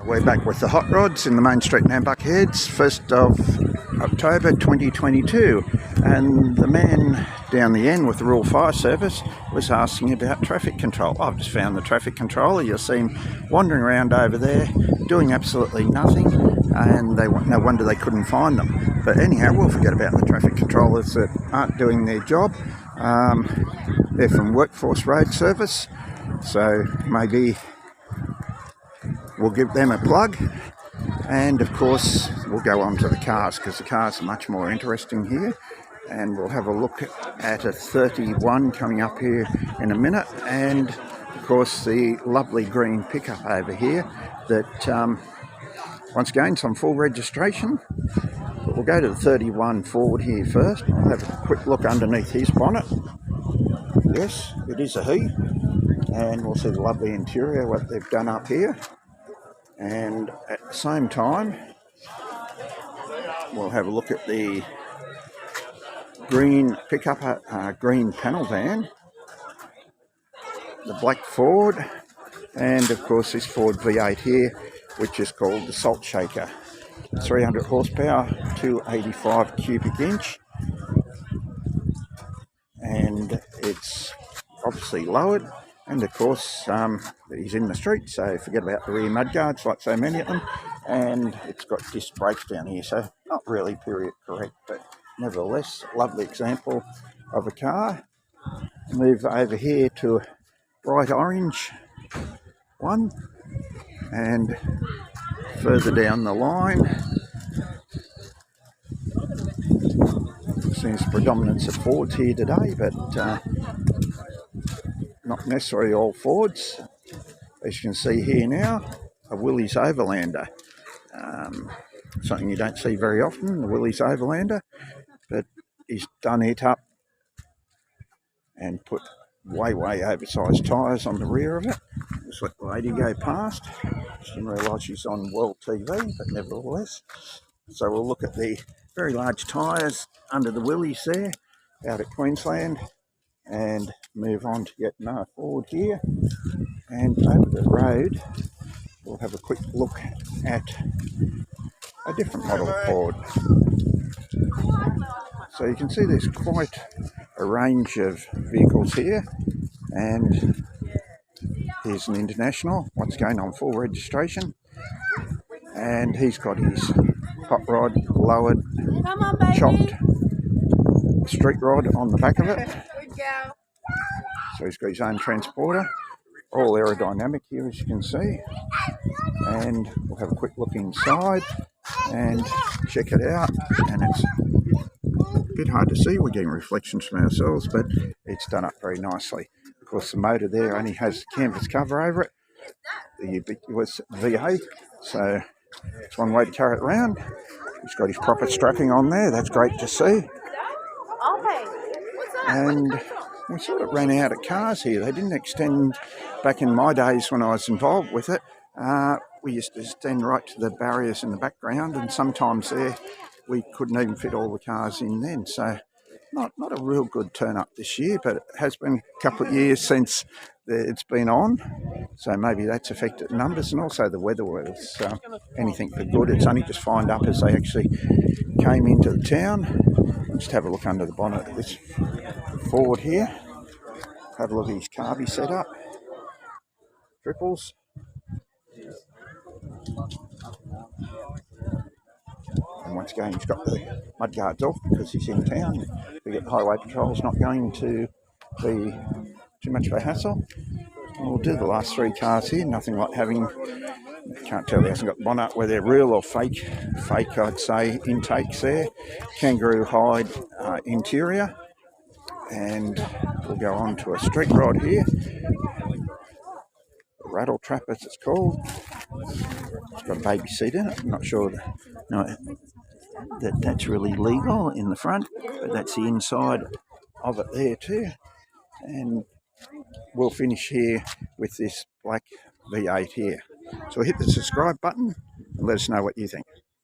We're back with the hot rods in the Main Street Nambucca Heads, 1st of October 2022, and the man down the end with the Rural Fire Service was asking about traffic control. I've just found the traffic controller. You'll see him wandering around over there doing absolutely nothing, and no wonder they couldn't find them. But anyhow, we'll forget about the traffic controllers that aren't doing their job. They're from Workforce Road Service, so maybe we'll give them a plug, and of course we'll go on to the cars because the cars are much more interesting here, and we'll have a look at a 31 coming up here in a minute, and of course the lovely green pickup over here that once again it's on full registration. But we'll go to the 31 Ford here first. We'll have a quick look underneath his bonnet. Yes, it is a he, and we'll see the lovely interior, what they've done up here. And at the same time, we'll have a look at the green pickup, green panel van, the black Ford, and of course this Ford V8 here, which is called the Salt Shaker. 300 horsepower, 285 cubic inch, and it's obviously lowered. And of course, he's in the street, so forget about the rear mudguards like so many of them. And it's got disc brakes down here, so not really period correct, but nevertheless, lovely example of a car. Move over here to a bright orange one, and further down the line, seems predominance of Fords here today, but not necessarily all Fords. As you can see here now, a Willys Overlander. Something you don't see very often, the Willys Overlander, but he's done it up and put way oversized tyres on the rear of it. Just let the lady go past. She didn't realise she's on World TV, but nevertheless. So we'll look at the very large tyres under the Willys there, out at Queensland, and move on to get another Ford here. And over the road, we'll have a quick look at a different model Ford. So you can see there's quite a range of vehicles here, and here's an International, once again on full registration, and he's got his hot rod lowered, chopped street rod on the back of it. So he's got his own transporter, all aerodynamic here as you can see, and we'll have a quick look inside and check it out. And it's a bit hard to see, we're getting reflections from ourselves, but it's done up very nicely. Of course the motor there only has the canvas cover over it, the ubiquitous V8, so it's one way to carry it around. He's got his proper strapping on there, that's great to see. And we sort of ran out of cars here. They didn't extend back in my days when I was involved with it. We used to extend right to the barriers in the background, and sometimes there we couldn't even fit all the cars in then. So not a real good turn up this year, but it has been a couple of years since it's been on. So maybe that's affected the numbers, and also the weather was anything but good. It's only just fined up as they actually came into the town. Just have a look under the bonnet of this Ford here. Have a look at his carby setup. Triples. And once again, he's got the mudguards off because he's in town. We get highway patrols, not going to be too much of a hassle. And we'll do the last three cars here. Nothing like having, can't tell he hasn't got the bonnet, whether they're real or fake. Fake, I'd say, intakes there. Kangaroo hide interior. And we'll go on to a street rod here. A rattle trap as it's called. It's got a baby seat in it. I'm not sure that's really legal in the front, but that's the inside of it there too. And we'll finish here with this black V8 here. So hit the subscribe button and let us know what you think.